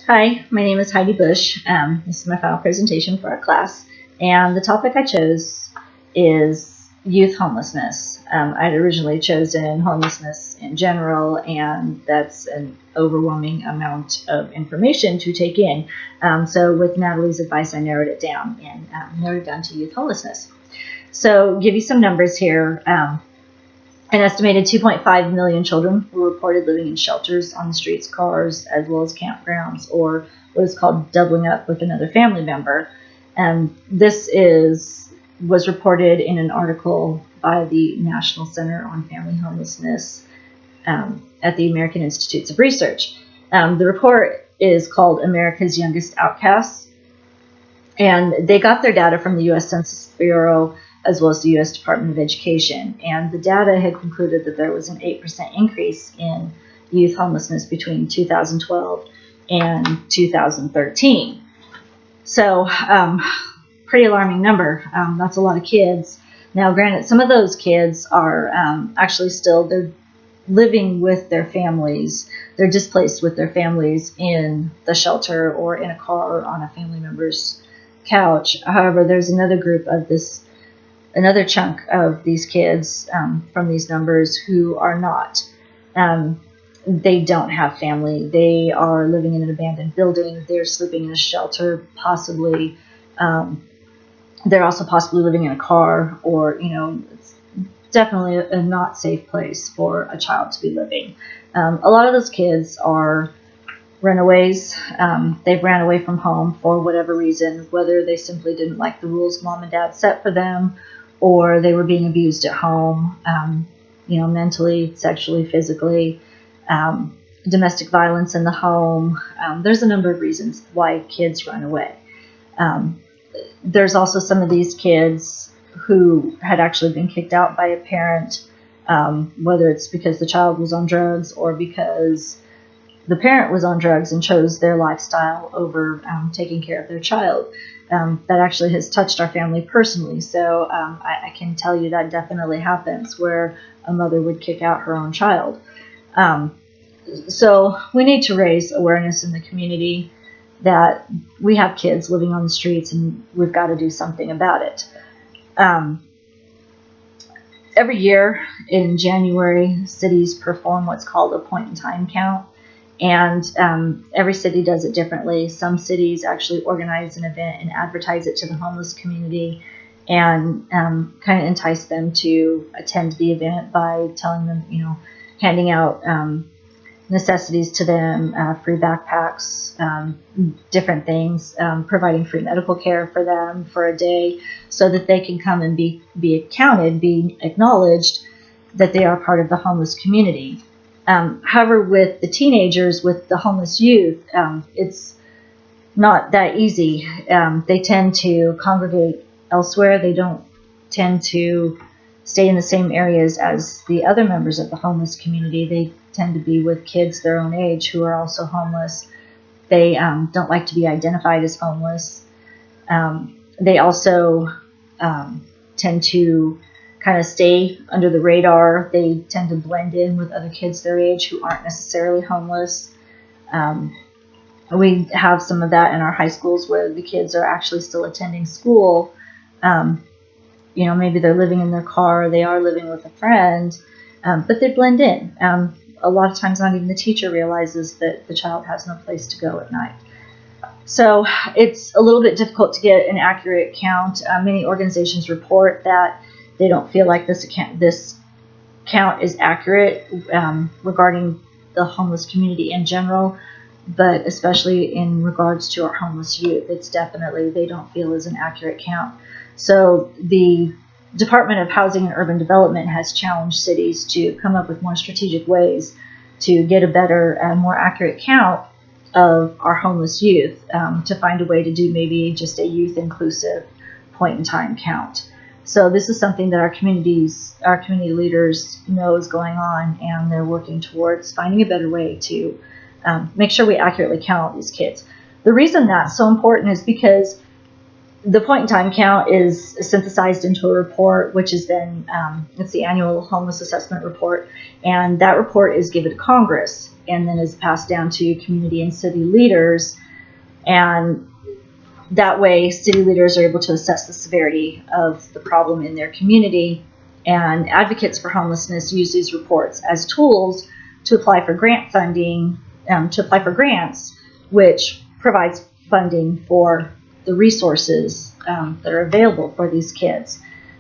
Hi, my name is Heidi Bush. This is my final presentation for our class, and the topic I chose is youth homelessness. I'd originally chosen homelessness in general, and that's an overwhelming amount of information to take in. So with Natalie's advice, I narrowed it down and narrowed it down to youth homelessness. So give you some numbers here. An estimated 2.5 million children were reported living in shelters, on the streets, cars, as well as campgrounds, or what is called doubling up with another family member. And was reported in an article by the National Center on Family Homelessness at the American Institutes of Research. The report is called America's Youngest Outcasts, and they got their data from the U.S. Census Bureau as well as the U.S. Department of Education. And the data had concluded that there was an 8% increase in youth homelessness between 2012 and 2013. So, pretty alarming number. That's a lot of kids. Now, granted, some of those kids are actually they're living with their families. They're displaced with their families in the shelter or in a car or on a family member's couch. However, there's another chunk of these kids from these numbers who are not. They don't have family. They are living in an abandoned building. They're sleeping in a shelter, possibly. They're also possibly living in a car, or, it's definitely a not safe place for a child to be living. A lot of those kids are runaways. They've ran away from home for whatever reason, whether they simply didn't like the rules mom and dad set for them, or they were being abused at home, mentally, sexually, physically, domestic violence in the home. There's a number of reasons why kids run away. There's also some of these kids who had actually been kicked out by a parent, whether it's because the child was on drugs or because the parent was on drugs and chose their lifestyle over taking care of their child. That actually has touched our family personally. So I can tell you that definitely happens, where a mother would kick out her own child. So we need to raise awareness in the community that we have kids living on the streets and we've got to do something about it. Every year in January, cities perform what's called a point-in-time count. And every city does it differently. Some cities actually organize an event and advertise it to the homeless community and kind of entice them to attend the event by telling them, handing out necessities to them, free backpacks, different things, providing free medical care for them for a day so that they can come and be accounted, be acknowledged that they are part of the homeless community. However, with the teenagers, with the homeless youth, it's not that easy. They tend to congregate elsewhere. They don't tend to stay in the same areas as the other members of the homeless community. They tend to be with kids their own age who are also homeless. They don't like to be identified as homeless. They also tend to kind of stay under the radar. They tend to blend in with other kids their age who aren't necessarily homeless. We have some of that in our high schools where the kids are actually still attending school. Maybe they're living in their car, they are living with a friend, but they blend in. A lot of times not even the teacher realizes that the child has no place to go at night. So it's a little bit difficult to get an accurate count. Many organizations report that they don't feel like this count is accurate regarding the homeless community in general, but especially in regards to our homeless youth, it's definitely, they don't feel is an accurate count. So the Department of Housing and Urban Development has challenged cities to come up with more strategic ways to get a better and more accurate count of our homeless youth, to find a way to do maybe just a youth inclusive point-in-time count. So this is something that our community leaders know is going on, and they're working towards finding a better way to make sure we accurately count all these kids. The reason that's so important is because the point-in-time count is synthesized into a report, which is then, it's the annual homeless assessment report, and that report is given to Congress. and then is passed down to community and city leaders. And that way, city leaders are able to assess the severity of the problem in their community. And advocates for homelessness use these reports as tools to apply for grant funding, to apply for grants, which provides funding for the resources that are available for these kids.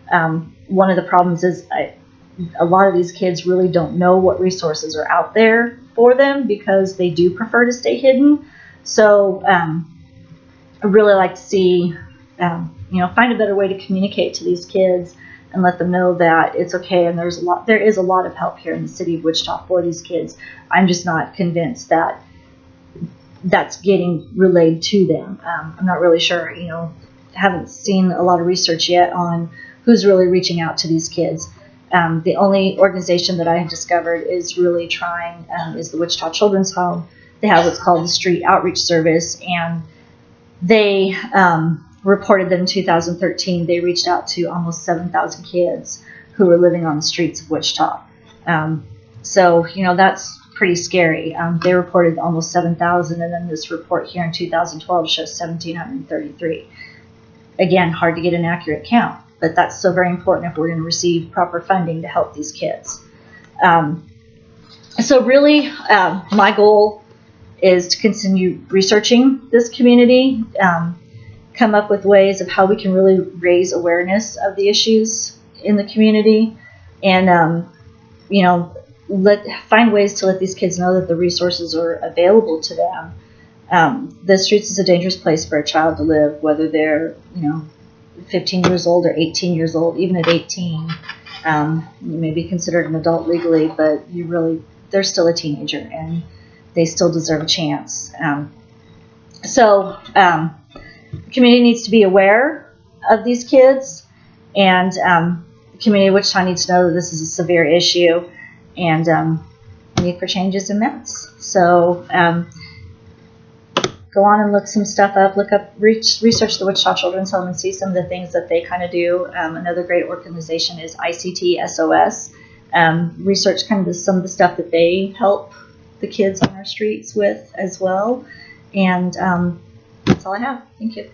One of the problems is a lot of these kids really don't know what resources are out there for them because they do prefer to stay hidden. So I really like to see, find a better way to communicate to these kids and let them know that it's okay, and there is a lot of help here in the city of Wichita for these kids. I'm just not convinced that that's getting relayed to them. I'm not really sure, haven't seen a lot of research yet on who's really reaching out to these kids. The only organization that I have discovered is really trying is the Wichita Children's Home. They have what's called the Street Outreach Service, and they reported that in 2013 they reached out to almost 7,000 kids who were living on the streets of Wichita. So that's pretty scary. They reported almost 7,000, and then this report here in 2012 shows 1,733. Again, hard to get an accurate count, but that's so very important if we're going to receive proper funding to help these kids. So really, my goal is to continue researching this community, come up with ways of how we can really raise awareness of the issues in the community, and find ways to let these kids know that the resources are available to them. The streets is a dangerous place for a child to live, whether they're 15 years old or 18 years old. Even at 18, you may be considered an adult legally, but they're still a teenager, and they still deserve a chance. The community needs to be aware of these kids, and the community of Wichita needs to know that this is a severe issue, and the need for change is immense. So go on and look some stuff up, research the Wichita Children's Home and see some of the things that they kind of do. Another great organization is ICT SOS. Research kind of some of the stuff that they help the kids on our streets with as well. And that's all I have. Thank you.